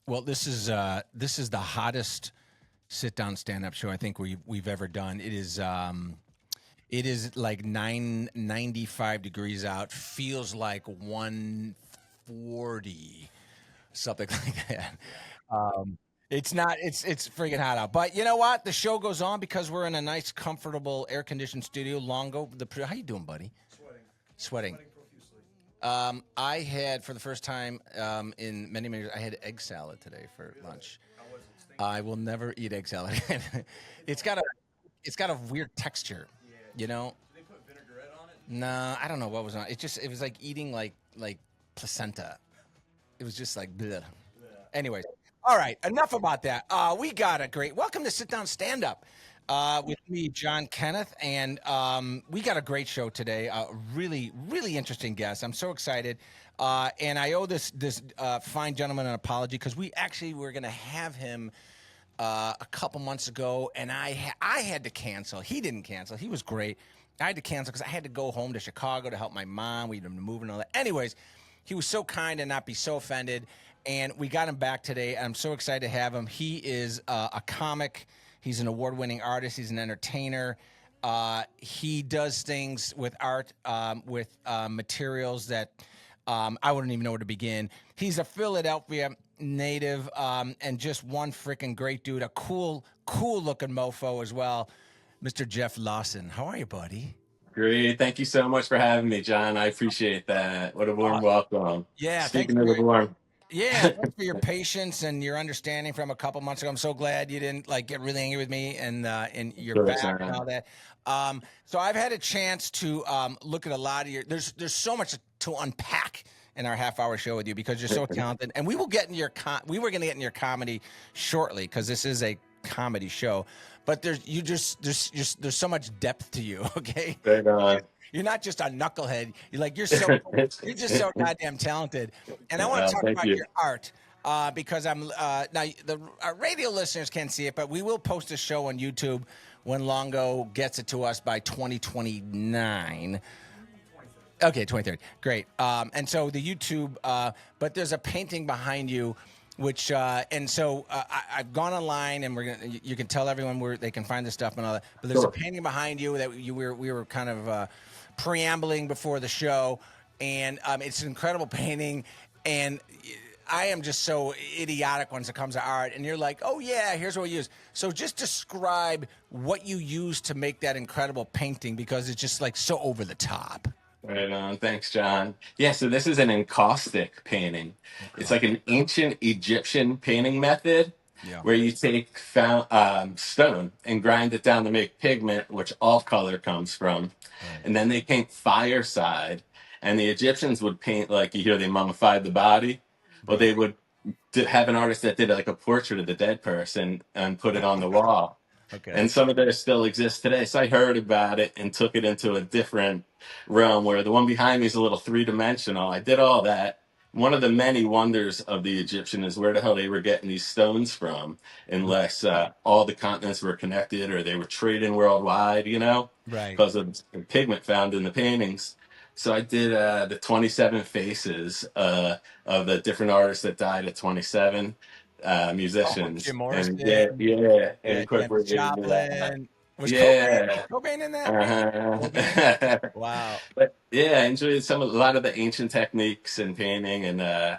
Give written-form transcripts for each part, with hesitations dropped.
Well, this is the hottest sit down stand up show I think we've ever done. It is like 95 degrees out. Feels like 140, something like that. It's not. It's freaking hot out. But you know what? The show goes on because we're in a nice, comfortable, air conditioned studio. Longo, how you doing, buddy? Sweating. Profusely. I had for the first time in many years. I had egg salad today for lunch. How was it? Stinky? I will never eat egg salad again. it's got a it's got a weird texture, Yeah. you know. Did they put vinaigrette on it? Nah, I don't know what was on. It was like eating like placenta. It was just like bleh. Yeah. Anyways, all right, enough about that. We got a great welcome to Sit Down Stand Up with me, John Kenneth, and we got a great show today. Really interesting guest. I'm so excited, and I owe this fine gentleman an apology because we actually were going to have him a couple months ago, and I had to cancel. He didn't cancel. He was great. I had to cancel because I had to go home to Chicago to help my mom. We'd been moving and all that. Anyways, he was so kind and not be so offended, and we got him back today. I'm so excited to have him. He is a comic. He's an award-winning artist. He's an entertainer. He does things with art, with materials that I wouldn't even know where to begin. He's a Philadelphia native and just one freaking great dude. A cool-looking mofo as well. Mr. Jeff Lawson. How are you, buddy? Great. Thank you so much for having me, John. I appreciate that. What a warm welcome. Yeah, thanks Speaking of for the your warm. yeah, thanks for your patience and your understanding from a couple months ago. I'm so glad you didn't like get really angry with me and your Sure, back and John. all that. So I've had a chance to look at a lot of your. There's so much to unpack in our half-hour show with you because you're so talented, and we will get in your we were going to get in your comedy shortly because this is a comedy show, but there's so much depth to you. Okay, Right on. you're not just a knucklehead. You're just so goddamn talented. And I want to talk Thank about you. your art because I'm now the our radio listeners can't see it, but we will post a show on YouTube when Longo gets it to us by 2029. Okay, 23rd. Great. And so the YouTube, but there's a painting behind you, which, and so I've gone online and you can tell everyone where they can find this stuff and all that. But there's Sure. a painting behind you that we were kind of preambling before the show, and it's an incredible painting, and I am just so idiotic when it comes to art. And you're like, oh yeah, here's what we use. So just describe what you use to make that incredible painting because it's just like so over the top. Right on. Thanks, John. Yeah, so this is an encaustic painting. It's like an ancient Egyptian painting method Yeah. where you take stone and grind it down to make pigment, which all color comes from. And then they paint fireside. And the Egyptians would paint, like you hear they mummified the body. Well, they would have an artist that did like a portrait of the dead person and put it on the wall. Okay. And some of those still exist today. So I heard about it and took it into a different realm where the one behind me is a little three-dimensional. I did all that. One of the many wonders of the Egyptian is where the hell they were getting these stones from, unless all the continents were connected or they were trading worldwide, Right. because of the pigment found in the paintings. So I did the 27 faces of the different artists that died at 27 musicians. Jim And Morrison. yeah, Yeah, Janis incorporated that. Joplin. Was Yeah. Cobain in that? Uh-huh. Wow. But yeah, I enjoyed a lot of the ancient techniques in painting and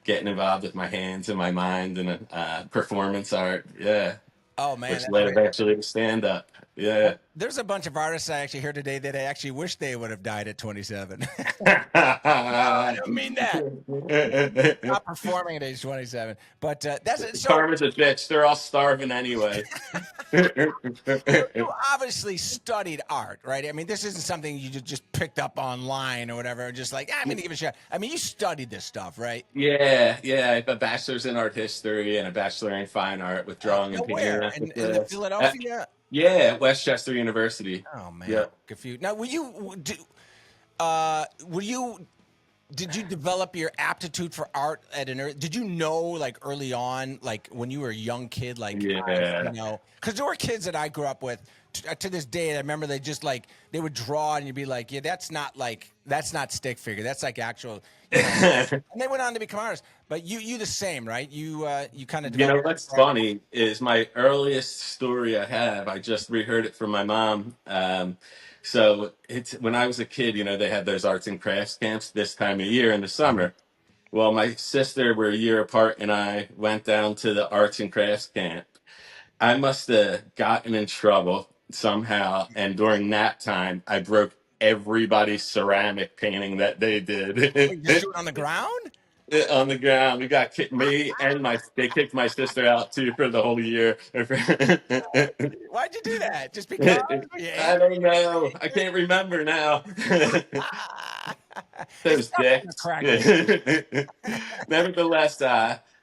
getting involved with my hands and my mind and performance art. Yeah, Oh man, which that's led great. eventually to stand up. Well, Yeah. there's a bunch of artists I actually heard today that I actually wish they would have died at 27. No, I don't mean that. Not performing at age 27, but that's it. So Karma's a bitch. They're all starving anyway. you obviously studied art, right? I mean, this isn't something you just picked up online or whatever. Just like I'm gonna give it a shot. I mean, you studied this stuff, right? Yeah. I have a bachelor's in art history and a bachelor in fine art with drawing and painting Where in the emphasis. Philadelphia? Yeah, at Westchester University. Oh man, Yep. confused. Now, were you did you develop your aptitude for art at did you know like early on, like when you were a young kid, like Yeah. because there were kids that I grew up with to this day, I remember they just like they would draw, and you'd be like, yeah, that's not stick figure. That's like actual, you know. And they went on to become artists. But you the same, right? You kind of You know developed what's art. funny is my earliest story I have. I just reheard it from my mom. So it's when I was a kid. You know, they had those arts and crafts camps this time of year in the summer. Well, my sister, we're a year apart, and I went down to the arts and crafts camp. I must have gotten in trouble somehow, and during that time, I broke everybody's ceramic painting that they Wait, just did. do it on the ground? On the ground. We got kicked, me and my they kicked my sister out too for the whole year. Why'd you do that? Just because? Were you I angry? don't know. I can't remember now. Ah! It's Those tough when you're dicks. cracking. Nevertheless,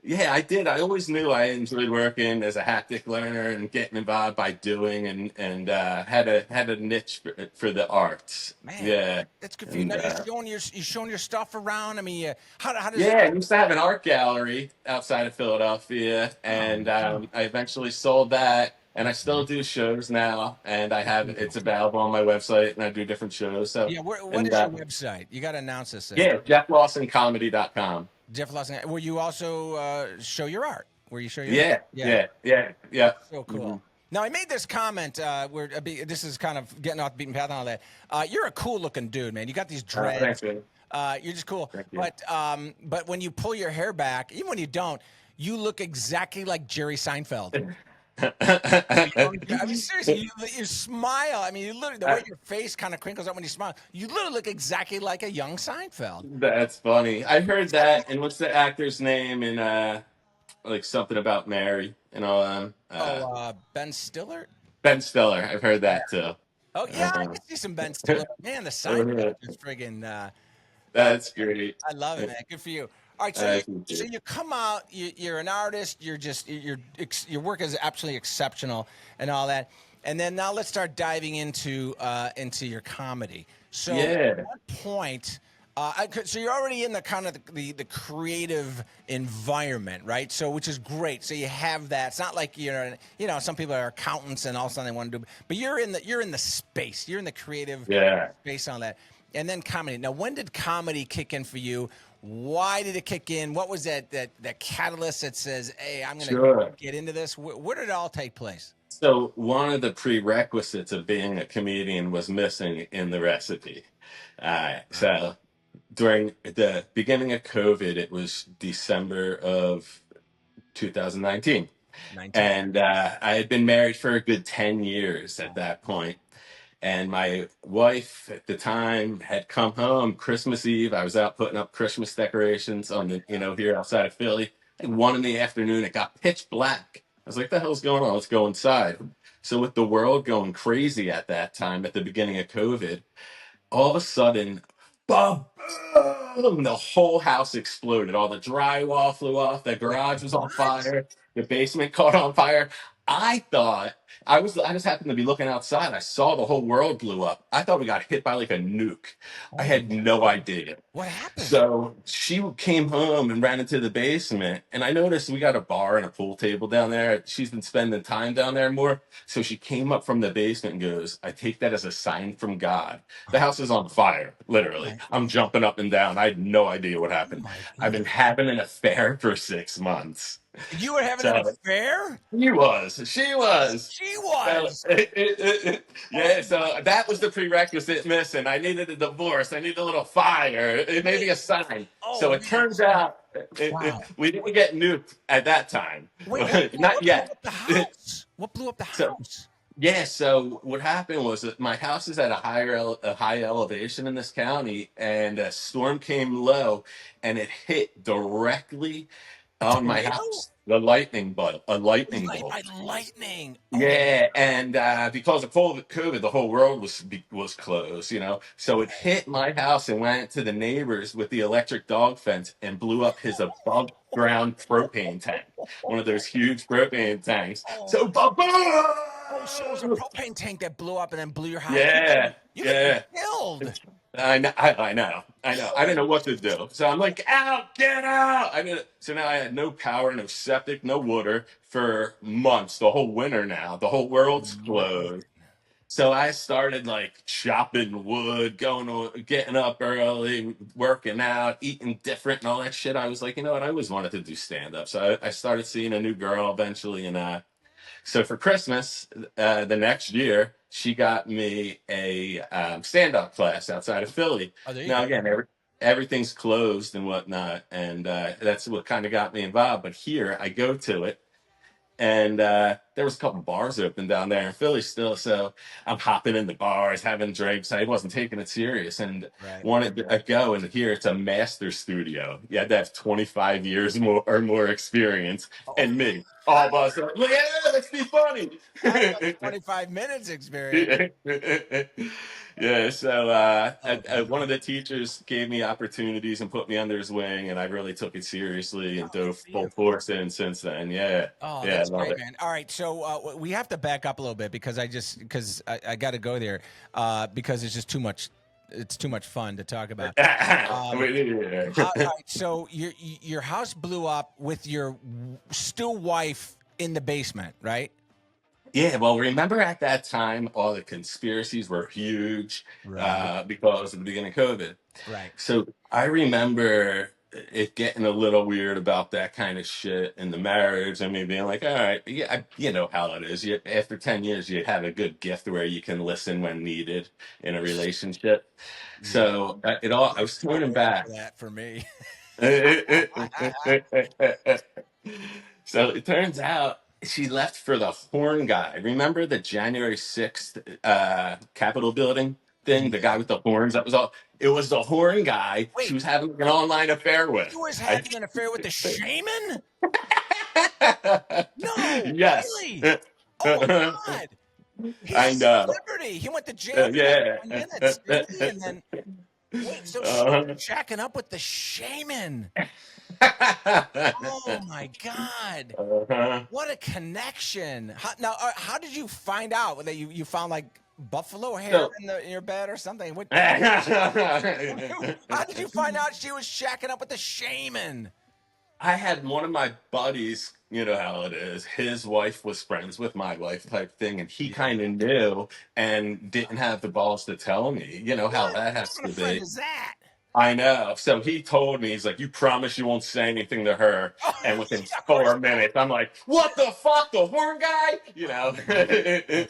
yeah, I did. I always knew I enjoyed working as a haptic learner and getting involved by doing, and had a niche for the arts. Man, Yeah, that's good for you. and Now you're showing your stuff around. I mean, how does it? yeah, I used to have an art gallery outside of Philadelphia, Oh, and I eventually sold that. And I still do shows now, and I have it's available on my website, and I do different shows. So, yeah. What and is your website? You got to announce this thing. yeah, JeffLawsonComedy.com. Jeff Lawson. Where you also show your art? Where you show your art? Yeah, Yeah, yeah, yeah, yeah. so Mhm. cool. Now I made this comment. Where this is kind of getting off the beaten path and all that. You're a cool looking dude, man. You got these Thanks, dreads. man. You're just cool. Thank you. But when you pull your hair back, even when you don't, you look exactly like Jerry Seinfeld. I mean, seriously, you smile. I mean, you literally the way your face kind of crinkles up when you smile. You literally look exactly like a young Seinfeld. That's funny. I heard that. And what's the actor's name in like something about Mary and all that? Oh, Ben Stiller. Ben Stiller. I've heard that too. Oh yeah, I Uh, can see some Ben Stiller. Man, the Seinfeld is friggin'. Uh, That's great. I love it, man. Good for you. All right, Thank so you. you come out. You're an artist. Your work is absolutely exceptional and all that. And then now let's start diving into your comedy. So at Yeah, what point? So you're already in the kind of the creative environment, right? So which is great. So you have that. It's not like some people are accountants and all of a sudden they want to do, but you're in the space. You're in the creative yeah, space on that. And then comedy. Now, when did comedy kick in for you? Why did it kick in? What was that catalyst that says, "Hey, I'm going to sure. get into this"? Where did it all take place? So one of the prerequisites of being a comedian was missing in the recipe. So during the beginning of COVID, it was December of 2019. 19. And I had been married for a good 10 years at that point. And my wife at the time had come home Christmas Eve. I was out putting up Christmas decorations on here outside of Philly. At 1 in the afternoon, it got pitch black. I was like, the hell's going on? Let's go inside. So with the world going crazy at that time, at the beginning of COVID, all of a sudden, boom, boom, the whole house exploded. All the drywall flew off. The Wait, garage was on what? fire. The basement caught on fire. I thought I just happened to be looking outside. I saw the whole world blew up. I thought we got hit by like a nuke. I Oh, had no idea. what happened? So she came home and ran into the basement, and I noticed we got a bar and a pool table down there. She's been spending time down there more. So she came up from the basement and goes, I take that as a sign from God. The house is on fire, literally. My, I'm jumping up and down. I had no idea what oh happened. my I've goodness! been having an affair for 6 months. You were having an So affair? she was. She So, was. yeah, so that was the prerequisite missing. I needed a divorce. I needed a little fire. It may Wait. be a sign. Oh So it man. turns out Wow. we didn't get nuked at that time. Wait. Not What blew yet. up the house? What blew up the So house? yeah, so what happened was that my house is at a high elevation in this county, and a storm came low, and it hit directly A on my tornado? house. The lightning bolt, a lightning bolt. By lightning. Oh Yeah, and because of COVID, the whole world was closed, So it hit my house and went to the neighbors with the electric dog fence and blew up his above ground propane tank, one of those huge propane tanks. oh So, oh. So it was a ba-boom! propane tank that blew up and then blew your house. Yeah, You could have been yeah. killed. I know. I didn't know what to do. So I'm like, out, get out. So now I had no power, no septic, no water for months, the whole winter now. The whole world's Man. closed. So I started like chopping wood, getting up early, working out, eating different, and all that shit. I was like, you know what? I always wanted to do stand up. So I started seeing a new girl eventually, and so for Christmas, the next year, she got me a stand up class outside of Philly. Oh, there you Now go. again, everything's closed and whatnot, and that's what kind of got me involved. But here, I go to it, and there was a couple bars open down there in Philly still. So I'm hopping in the bars, having drinks. I wasn't taking it serious, and Right. wanted to go. And here it's a master studio. You had to have 25 years more or more experience, Oh, and me. All of us are like, yeah, let's be funny. I have 25 minutes experience. Yeah, so Oh, God. one of the teachers gave me opportunities and put me under his wing, and I really took it seriously Oh, and good dove for full you. force in since then. Yeah, Oh, yeah, I that's love great, it. man. All right, so we have to back up a little bit because I got to go there because it's just too much. It's too much fun to talk about. Um, Yeah. all right, so your house blew up with your still wife in the basement, right? Yeah, well, remember at that time, all the conspiracies were huge Right. because of the beginning of COVID. Right. So I remember it getting a little weird about that kind of shit in the marriage, and me being like, all right, yeah, you know how it is. After 10 years, you have a good gift where you can listen when needed in a relationship. Yeah. So I You're was too turning old back. for that for me. So it turns out she left for the horn guy. Remember the January 6th Capitol building thing? The Yeah. guy with the horns? That was all. It was the horn guy she Wait, was having an online affair he with. was I, having an affair with the shaman? No, yes. really? Oh my God. He's a I know. celebrity. He went to jail for like Yeah. 1 minute, didn't he? And then wait, so she was Uh-huh. shacking up with the shaman. Oh my God. Uh-huh. What a connection. How did you find out that you found like buffalo hair So in your bed or something? What, I how did you find out she was shacking up with the shaman? had one of my buddies, you know how it is. His wife was friends with my wife, type thing, and he Yeah. kind of knew and didn't have the balls to tell me. You know how What? that What has kind to of friend be. is that? I know. So he told me, he's like, "You promise you won't say anything to her." Oh, And within yeah, of course. 4 minutes, I'm like, "What the fuck, the horn guy?" You Oh know. my God.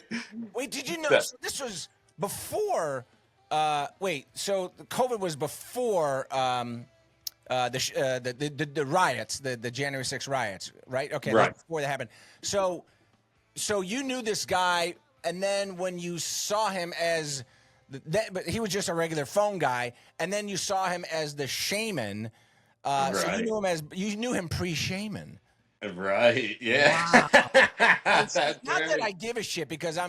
Wait, did you know? So, So this was before. Wait, so COVID was before the riots, the January 6th riots, right? Okay, that's right. before that happened. So you knew this guy, and then when you saw him as that, but he was just a regular phone guy, and then you saw him as the shaman. So Right. you knew him pre-shaman. Right. Yeah. Wow. And see, That's not that right. I give a shit because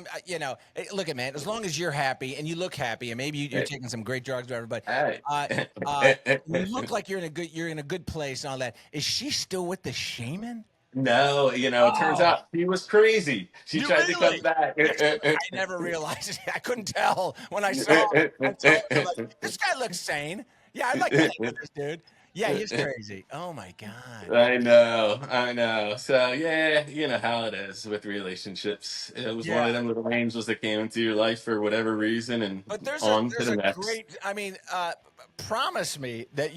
look at man, as long as you're happy and you look happy, and maybe you're taking some great drugs, whatever. But Hey. uh, you look like you're in a good place and all that. Is she still with the shaman? No, it turns Oh, out he was crazy. She you tried to come really? back. I never realized it. I couldn't tell when I saw him. I saw him, I'm like, this guy looks sane. Yeah, I'd like to hang with this dude. Yeah, he's crazy. Oh my God. I know. So yeah, you know how it is with relationships. It was one Yeah. of them little angels that came into your life for whatever reason, and But there's a on to there's the a next. great. I mean, promise me that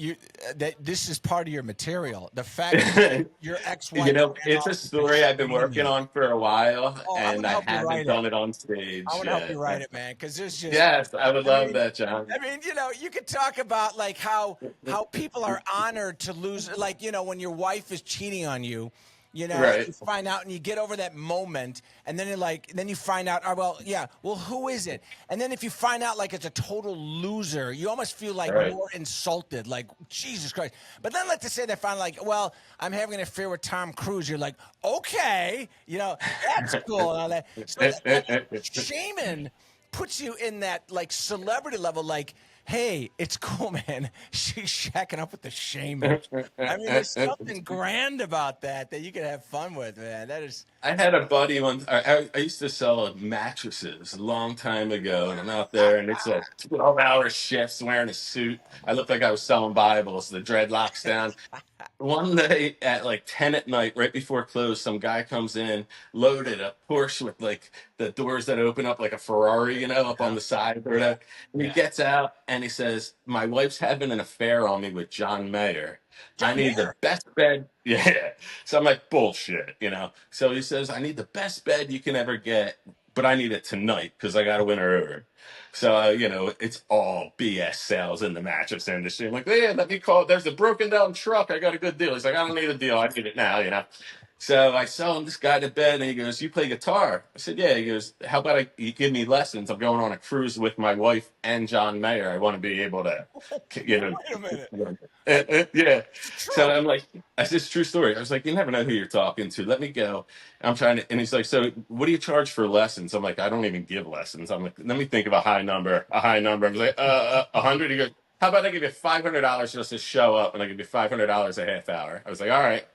this is part of your material. The fact that your ex-wife ran It's off a with the story I've been working shaman. on for a while, Oh, I'm and gonna I help you haven't write it. done it on I stage want to help you yet. write it, man, because there's just. Yes, I would I love mean, that, John. you could talk about like how people are honored to lose, like when your wife is cheating on you, Right, you find out and you get over that moment, and then then you find out, oh, well, yeah, well, who is it? And then if you find out like it's a total loser, you almost feel like right. more insulted, like Jesus Christ. But then let's just say they find like, well, I'm having an affair with Tom Cruise. You're like, okay, that's cool and all that. So that shaman puts you in that like celebrity level, like, hey, it's cool, man. She's shacking up with the shaman. I mean, there's something grand about that you can have fun with, man. That is, I had a buddy once. I used to sell mattresses a long time ago, and I'm out there, and it's a 12-hour shifts wearing a suit. I looked like I was selling Bibles. The dreadlocks down. One day at like 10 at night, right before close, some guy comes in, loaded a Porsche with like the doors that open up like a Ferrari, up on Yeah, the side or yeah, whatever. And he yeah. gets out and he says, "My wife's having an affair on me with John Mayer. I John need the Mayer. best bed." Yeah. So I'm like, bullshit. So he says, "I need the best bed you can ever get, but I need it tonight because I got to win her over." So, it's all BS sales in the mattress industry. I'm like, yeah, let me call. There's a broken down truck. I got a good deal. He's like, I don't need a deal. I need it now. So I sell him this guy to bed, and he goes, "You play guitar?" I said, "Yeah." He goes, "How about you give me lessons? I'm going on a cruise with my wife and John Mayer. I want to be able to, you know." Wait a minute. Yeah. It's So true. I'm like, "That's just true story." I was like, "You never know who you're talking to. Let me go." I'm trying to, and he's like, "So what do you charge for lessons?" I'm like, "I don't even give lessons." I'm like, "Let me think of a high number. A high number." I was like, 100." He goes, "How about I give you $500 just to show up, and I give you $500 a half hour?" I was like, "All right."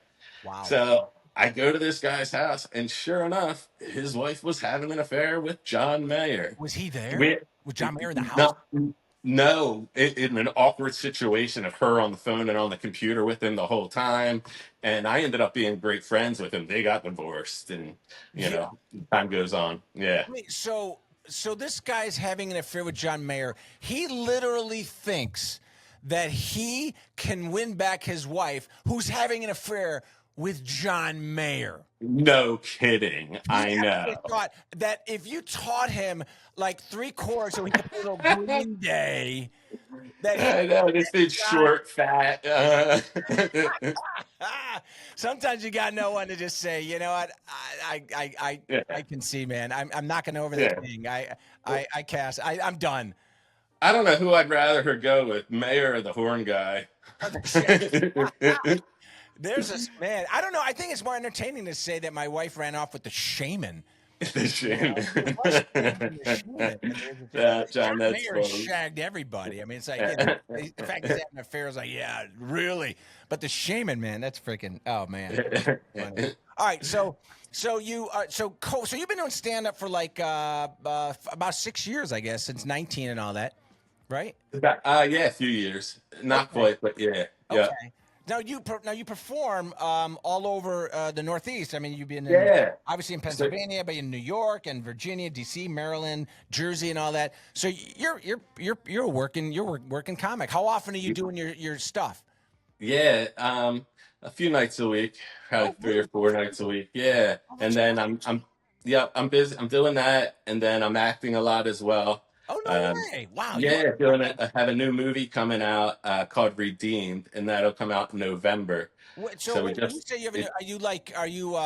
Wow. So I go to this guy's house, and sure enough, his wife was having an affair with John Mayer. Was he there? We, Was John Mayer in the house? no, no, in an awkward situation of her on the phone and on the computer with him the whole time. And I ended up being great friends with him. They got divorced, and Yeah. time goes on. Yeah. Wait, so this guy's having an affair with John Mayer. He literally thinks that he can win back his wife, who's having an affair with John Mayer. No kidding. He I actually know. thought that if you taught him like three chords so he could play a little Green Day, that he I know. This is John. short, fat. Sometimes you got no one to just say, you know what, I Yeah. can see, man. I'm knocking over this Yeah. thing. I cast. I'm done. I don't know who I'd rather her go with, Mayor or the horn guy. There's this man. I don't know. I think it's more entertaining to say that my wife ran off with the shaman. The shame. There's less strange than the shaman than there is with John. Yeah, John, John that's Mayer has funny. shagged everybody. I mean, it's like the fact he's having an affair is like, yeah, really. But the shaman, man, that's freaking. Oh man, funny. All right, so you so you've been doing stand up for like about 6 years, I guess, since 19 and all that, right? Yeah, a few years. Not Okay. quite, but yeah, yeah, Okay. Now you perform all over the Northeast. I mean, you've been in yeah. obviously in So, Pennsylvania, but in New York and Virginia, D.C., Maryland, Jersey, and all that. So you're a working comic. How often are you doing your stuff? yeah, a few nights a week, probably Oh, three or really? four nights a week. Yeah, Oh, and that's then great. yeah, I'm busy. I'm doing that, and then I'm acting a lot as well. Oh, Um, no way! Wow, you yeah, are. doing it. I have a new movie coming out called Redeemed, and that'll come out in November. So So we wait, when you just say you have a new, it, are you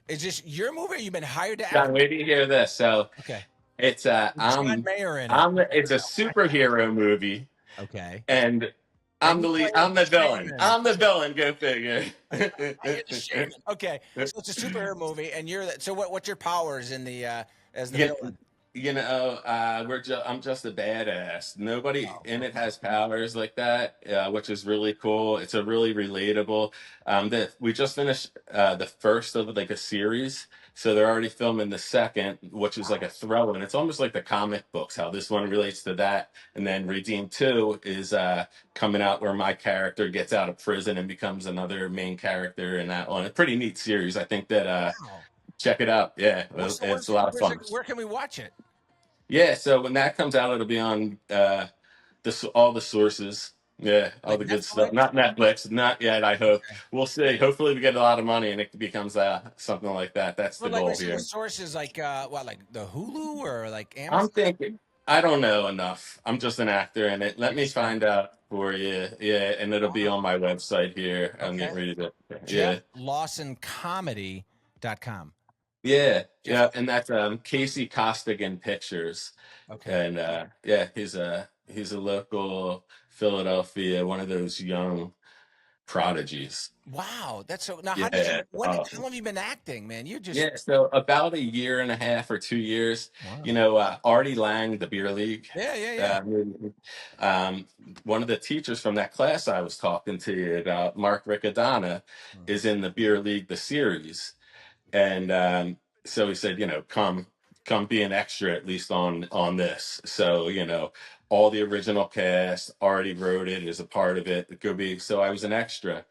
is this your movie? Or you been hired to act? John, wait till you hear this. So Okay. it's With John Mayer in it. it's a superhero movie, Okay. and And I'm you the play lead. as I'm the the villain. shaman. I'm the villain. Go figure. You're the shaman. Okay, so it's a superhero movie, and you're the, so what's your powers in the as the Yeah, villain? I'm just a badass. Nobody Oh, in it okay. has powers like that, which is really cool. It's a really relatable. That we just finished the first of like a series, so they're already filming the second, which is like a throw, and it's almost like the comic books. How this one relates to that, and then Redeem Two is coming out where my character gets out of prison and becomes another main character in that one. A pretty neat series. I think that Wow. check it out. Yeah, Well, so it's a lot of fun. where can we watch it? Yeah, so when that comes out, it'll be on all the sources. Yeah, all Like the good Netflix? stuff. Not Netflix, not yet. I hope Okay. we'll see. Hopefully, we get a lot of money and it becomes something like that. That's Well, the like goal wait, so the here. sources like what, like the Hulu or like I'm Amazon? thinking. I don't know enough. I'm just an actor in it. Let You're me just an find actor. out for you. Yeah, and it'll be Wow. on my website here. I'm Okay. getting ready to. Jeff Yeah, Lawson Comedy.com. yeah, Jeff. yeah, and that's Casey Costigan Pictures. Okay. And yeah, he's a local Philadelphia, one of those young prodigies. Wow, that's so. Now, how did you? Yeah, How long have you been acting, man? You just yeah. So about a year and a half or 2 years, wow. Artie Lang, the beer league. Yeah, yeah, yeah. Uh, um, One of the teachers from that class I was talking to you about, Mark Riccadonna, Mhm. is in the beer league, the series. And so he said, come be an extra at least on this. So all the original cast already wrote it as a part of it. It could be so I was an extra,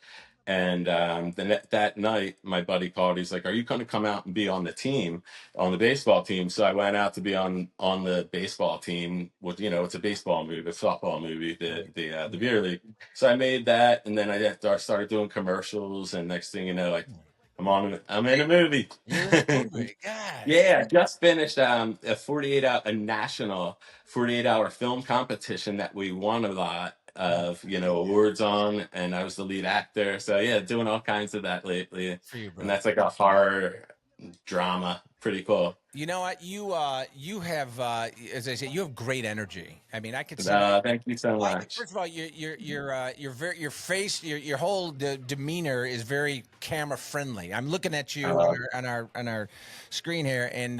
And that night, my buddy called. He's like, "Are you going to come out and be on the team, on the baseball team?" So I went out to be on the baseball team. With it's a baseball movie, a softball movie, the beer league. So I made that, and then started doing commercials. And next thing you know, I'm in a movie. You're in the movie. God. Yeah, I just finished a national 48-hour film competition that we won a lot of, awards on, and I was the lead actor. So yeah, doing all kinds of that lately. For you, And brother. that's like a horror drama. Pretty cool. You know what? You have as I said, you have great energy. I mean, I could see that. Thank you so much. First of all, your face, your whole demeanor is very camera friendly. I'm looking at you Uh, on our screen here, and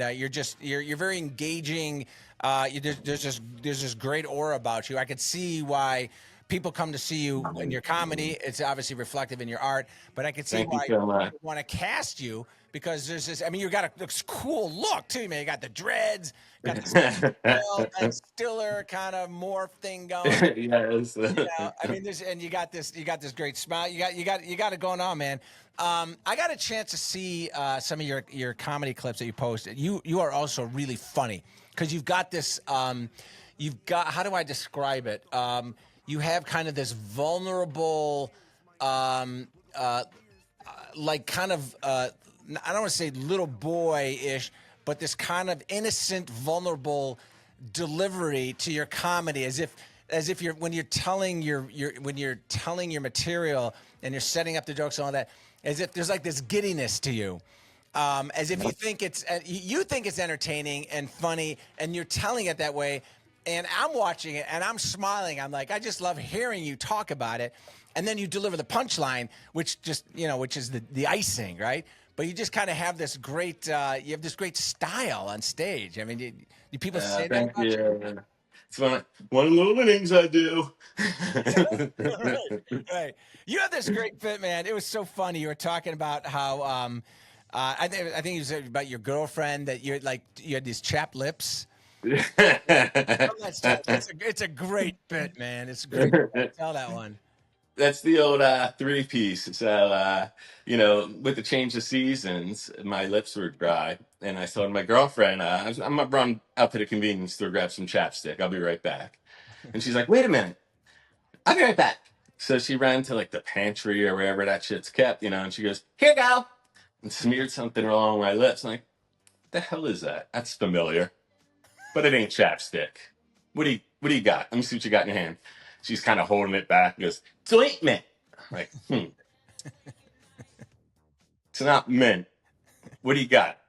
you're very engaging. There's this great aura about you. I could see why people come to see you in your comedy. It's obviously reflective in your art, but I could see Thank you why so much. people want to cast you because there's this. I mean, you got this cool look too, man. You got the dreads, got this that Stiller kind of morph thing going. Yes. I mean, you got this great smile. You got it going on, man. I got a chance to see some of your comedy clips that you posted. You are also really funny because you've got this. You've got, how do I describe it? You have kind of this vulnerable, like kind of I don't want to say little boy-ish, but this kind of innocent, vulnerable delivery to your comedy, as if you're when you're telling your material and you're setting up the jokes and all that, as if there's like this giddiness to you. As if you think it's entertaining and funny, and you're telling it that way, and I'm watching it and I'm smiling. I'm like, I just love hearing you talk about it, and then you deliver the punchline, which is the icing, right? But you just kind of have this great, style on stage. I mean, do people say that Thank about you? you. It's one of the things I do. Right, right. You have this great fit, man. It was so funny. You were talking about how I think you said about your girlfriend that you had these chapped lips. Tell that story. It's a great bit, man. It's a great. Tell that one. That's the old three-piece. So, with the change of seasons, my lips were dry. And I told my girlfriend, I'm going to run out to the convenience store, grab some chapstick. I'll be right back. And she's like, wait a minute. I'll be right back. So she ran to like the pantry or wherever that shit's kept, and she goes, here you go. And smeared something along my lips. I'm like, what the hell is that? That's familiar. But it ain't chapstick. What do you got? Let me see what you got in your hand. She's kind of holding it back and goes, it's ointment. I'm like, it's not mint. What do you got?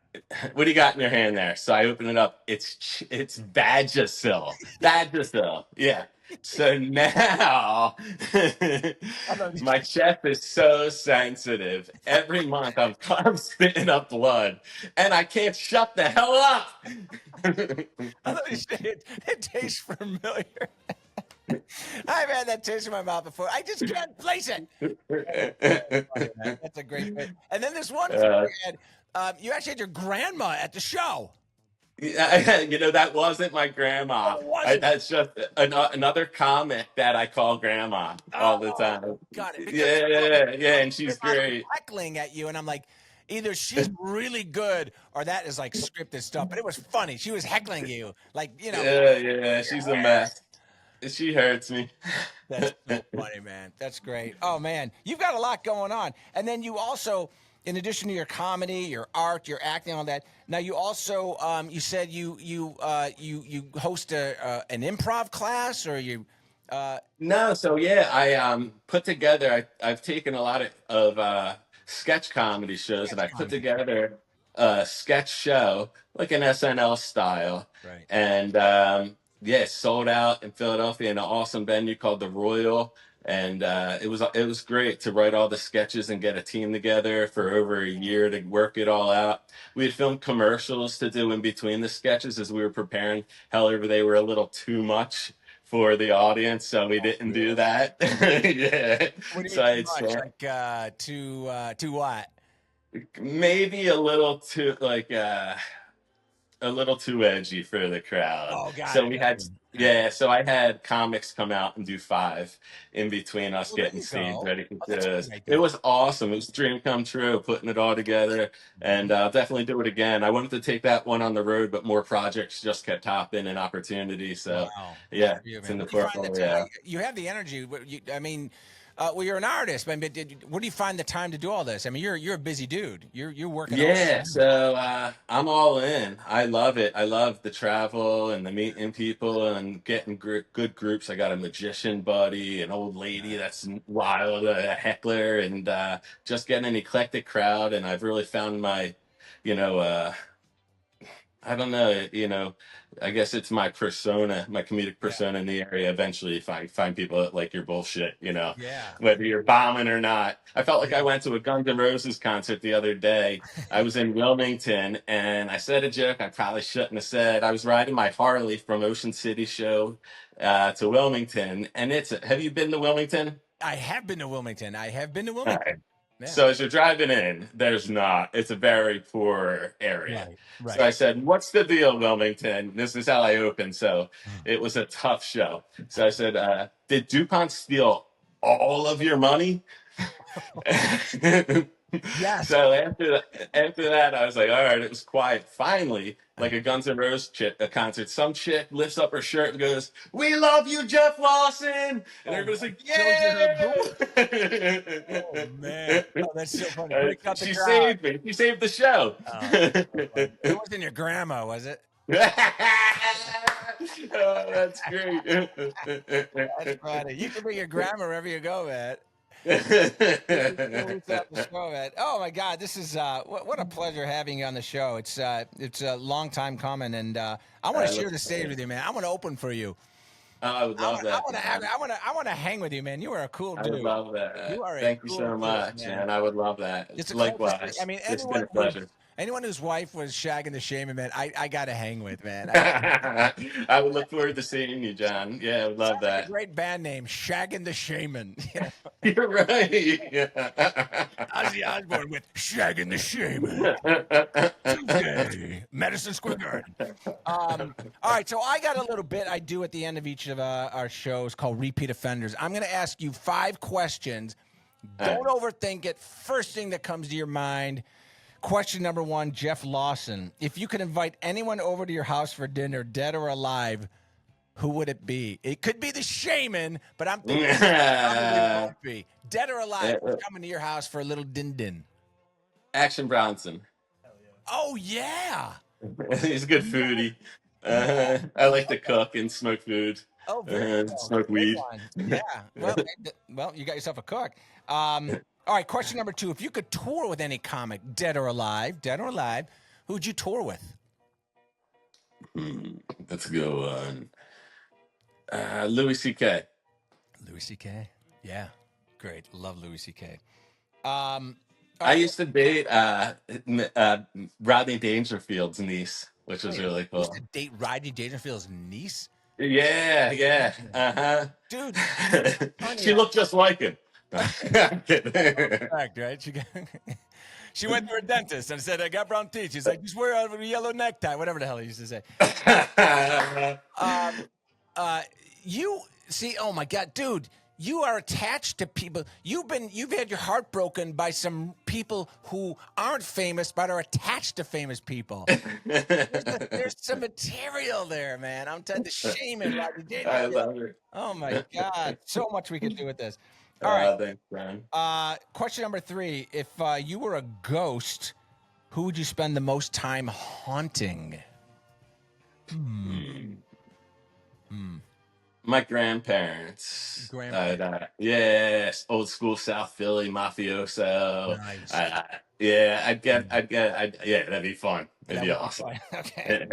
What do you got in your hand there? So I open it up. It's Vagisil. Vagisil. Yeah. So now my chest is so sensitive. Every month I'm spitting up blood, and I can't shut the hell up. I thought you said it tastes familiar. I've had that taste in my mouth before. I just can't place it. Funny, man. That's a great bit. And then this one Uh, you had, you actually had your grandma at the show. that wasn't my grandma. Oh, it wasn't. That's just another comic that I call grandma all the Oh, time. got it. Because Yeah, and your she's mom was great. heckling at you, and I'm like, either she's really good or that is like scripted stuff. But it was funny. She was heckling you, like Yeah, your she's a hair. mess. She hurts me. That's so funny, man. That's great. Oh man, you've got a lot going on, and then you also, in addition to your comedy, your art, your acting, all that. Now you also, you said you host an improv class, or you. No, so yeah, I put together. I've taken a lot of sketch comedy shows, and Sketch I put comedy. together a sketch show, like an SNL style, Right. and yeah, it sold out in Philadelphia in an awesome venue called the Royal, and it was great to write all the sketches and get a team together for over a year to work it all out. We had filmed commercials to do in between the sketches as we were preparing. However, they were a little too much for the audience, so we didn't do Really? that. Yeah. What do you So mean too it's much? Like too what? maybe a little too edgy for the crowd. Oh, got So it. we had Yeah, so I had comics come out and do 5 in between us Well, there getting you stage go. ready for Oh, that's a this. great It idea. was awesome. It was a dream come true, putting it all together, and definitely do it again. I wanted to take that one on the road, but more projects just kept popping and opportunities. So, Wow. Good yeah, for you, it's man. in the What do you find the portfolio. you have the energy. I mean, well, you're an artist, but what do you find the time to do all this? I mean, you're a busy dude. You're working all the Yeah, time. so I'm all in. I love it. I love the travel and the meeting people and getting good groups. I got a magician buddy, an old lady that's wild, a heckler, and just getting an eclectic crowd. And I've really found my, you know, I don't know, I guess it's my persona, my comedic Yeah. persona in the area. Eventually, if I find people that like your bullshit, Yeah. whether you're bombing or not. I felt like I Yeah. went to a Guns N' Roses concert the other day. I was in Wilmington and I said a joke I probably shouldn't have said. I was riding my Harley from Ocean City show to Wilmington. And have you been to Wilmington? I have been to Wilmington. I have been to All Wilmington. right. Yeah. So as you're driving in, there's not. It's a very poor area. Right. So Right. I said, "What's the deal, Wilmington?" This is how I opened. So it was a tough show. So I said, "Did DuPont steal all of your money?" Yes. So after that, I was like, all right, it was quiet. Finally, like a Guns N' Roses a concert, some chick lifts up her shirt and goes, "We love you, Jeff Lawson," and Oh, everybody's like, shows you her "Yeah!" boob. Oh man. Oh, that's so funny. Break out the She crowd. saved me. She saved the show. Oh, that's so funny. It wasn't your grandma, was it? Oh, that's great. That's funny. You can bring your grandma wherever you go, man. Always out the show, man. Oh my God, this is what a pleasure having you on the show. It's a long time coming, and I want I to share look the stage with you, man. I want to open for you. I would love that, man. I want to hang with you, man. You are a cool I would dude. love that. You are a Thank you cool so dude, much, man. man. I would love that. It's the coolest thing. I Likewise. mean, It's been a pleasure. anyone whose wife was shagging the shaman, man, I got to hang with, man. I would look forward to seeing you, John. Yeah, I would love Sounds like a that. great band name, Shagging the Shaman. You're right. Ozzy Osbourne with Shagging the Shaman. Tuesday, Madison Square Garden. All right, so I got a little bit I do at the end of each of our shows called Repeat Offenders. I'm going to ask you 5 questions. Don't overthink it. First thing that comes to your mind. Question number 1, Jeff Lawson. If you could invite anyone over to your house for dinner, dead or alive, who would it be? It could be the shaman, but I'm thinking it probably won't be. Dead or alive, who's coming to your house for a little din-din? Action Bronson. Oh, yeah. He's a good foodie. I like to cook and smoke food. Oh, very cool. Smoke Great weed. one. Yeah. Well, you got yourself a cook. All right, question number 2. If you could tour with any comic, dead or alive, who'd you tour with? That's a good one. Louis C.K. Louis C.K. Yeah. Great. Love Louis C.K. All I right. used to date Rodney Dangerfield's niece, which was Wait, really you used to cool. date Rodney Dangerfield's niece? Yeah, yeah. Uh-huh. Dude, She funny. looked just like him. I'm kidding. Fact, right? She went to her dentist and said, I got brown teeth. She's like, just wear a yellow necktie, whatever the hell he used to say. You see, oh my God, dude, you are attached to people. You've had your heart broken by some people who aren't famous but are attached to famous people. There's some material there, man. I'm telling you, the shaman, Rodney I Dangerfield. love it. Oh my God, so much we could do with this. All right. Thanks, Brian. Question number 3: if you were a ghost, who would you spend the most time haunting? My grandparents. Grandparents. Yes, old school South Philly mafioso. Nice. Yeah, that'd be fun. It'd That be would be awesome. fun. Okay.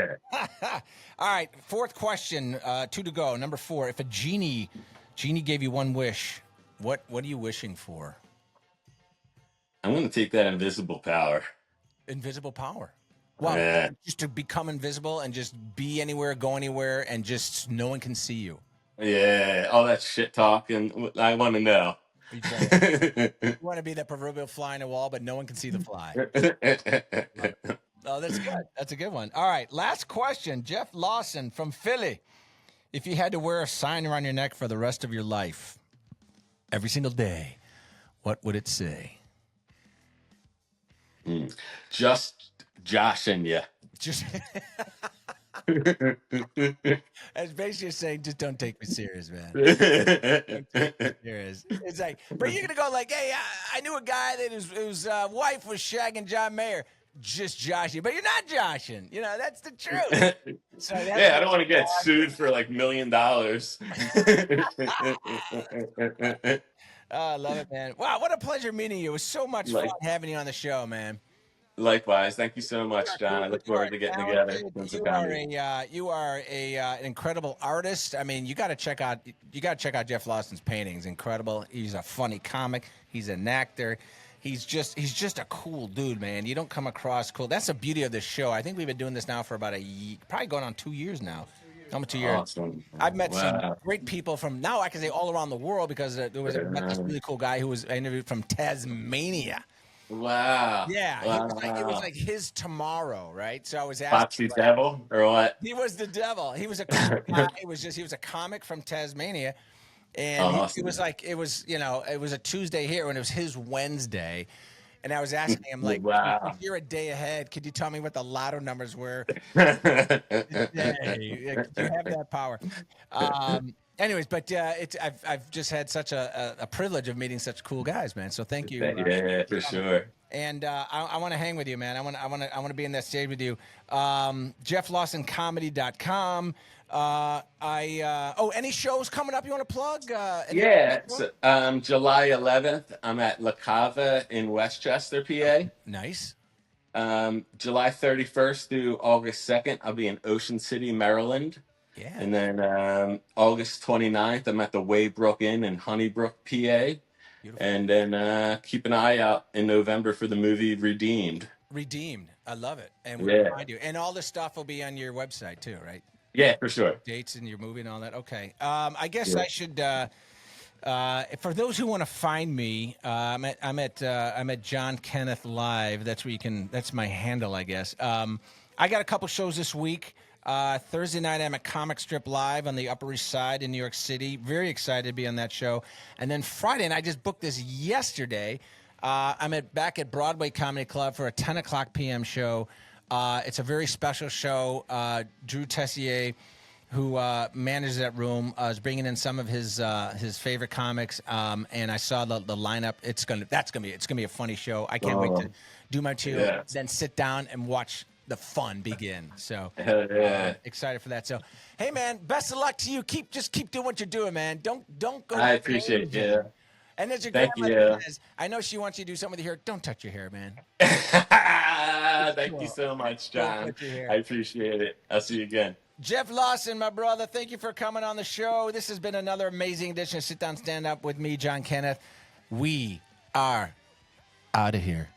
All right. 4th question. 2 to go. Number 4. If a genie gave you one wish, what are you wishing for? I'm gonna take that invisible power. Invisible power. Wow. Yeah, Just to become invisible and just be anywhere, go anywhere, and just no one can see you. yeah, all that shit talking. I want to know. You want to be that proverbial fly in a wall, but no one can see the fly. Oh, that's good. That's a good one. All right. Last question. Jeff Lawson from Philly. If you had to wear a sign around your neck for the rest of your life, every single day, what would it say? Just joshing you. Just as basically saying, just don't take me serious, man. Don't take me serious. It's like, but you're gonna go like, hey, I knew a guy that his wife was shagging John Mayer. Just joshing, but you're not joshing. You know, that's the truth. So that's Yeah, I don't want to get sued for like $1 million. oh, I love it, man. Wow, what a pleasure meeting you. It was so much fun Like, having you on the show, man. likewise. Thank you so You much, are John. cool. I look You are forward to getting together. talented. Doing some You are comedy. an incredible artist. I mean, you got to check out Jeff Lawson's paintings. Incredible. He's a funny comic. He's an actor. He's just a cool dude, man. You don't come across cool. That's the beauty of this show. I think we've been doing this now for about probably going on 2 years now. Almost 2 years. Awesome. I've met some Wow. great people from now I can say all around the world because there was met this really cool guy who was interviewed from Tasmania. Wow. Yeah, it was Wow. like his tomorrow, right? So I was asking, Foxy like, Devil or what? he was the devil. He was a cool guy. He was a comic from Tasmania, and it was Awesome. like it was it was a Tuesday here, and it was his Wednesday. And I was asking him, like, if Wow. you're a day ahead, could you tell me what the lotto numbers were today? Like, you have that power. Anyways, but I've just had such a privilege of meeting such cool guys, man. So thank you. Yeah, for sure. And I want to hang with you, man. I want to be in that stage with you. JeffLawsonComedy.com. Any shows coming up you want to plug? Yeah, it's, July 11th, I'm at La Cava in Westchester, PA. Nice. July 31st through August 2nd, I'll be in Ocean City, Maryland. Yeah. And then August 29th, I'm at the Waybrook Inn in Honeybrook, PA. Beautiful. And then keep an eye out in November for the movie Redeemed. Redeemed. I love it. And we'll Yeah. find you. And all this stuff will be on your website too, right? Yeah, for sure. Dates and your movie and all that. Okay. I guess Yeah. I should. For those who want to find me, I'm at John Kenneth Live. That's where you can. That's my handle, I guess. I got a couple shows this week. Thursday night, I'm at Comic Strip Live on the Upper East Side in New York City. Very excited to be on that show. And then Friday, and I just booked this yesterday. I'm back at Broadway Comedy Club for a 10 o'clock p.m. show. It's a very special show. Drew Tessier, who manages that room, is bringing in some of his favorite comics. And I saw the lineup. It's gonna be a funny show. I can't wait to do my two, Yeah. then sit down and watch the fun begin. So Hell yeah. excited for that. So hey man, best of luck to you. Just keep doing what you're doing, man. Don't go. I appreciate crazy. you. And as your Thank grandmother you. says, I know she wants you to do something with your hair. Don't touch your hair, man. Thank you so much, John. touch your hair. I appreciate it. I'll see you again. Jeff Lawson, my brother, thank you for coming on the show. This has been another amazing edition of Sit Down, Stand Up with me, John Kenneth. We are out of here.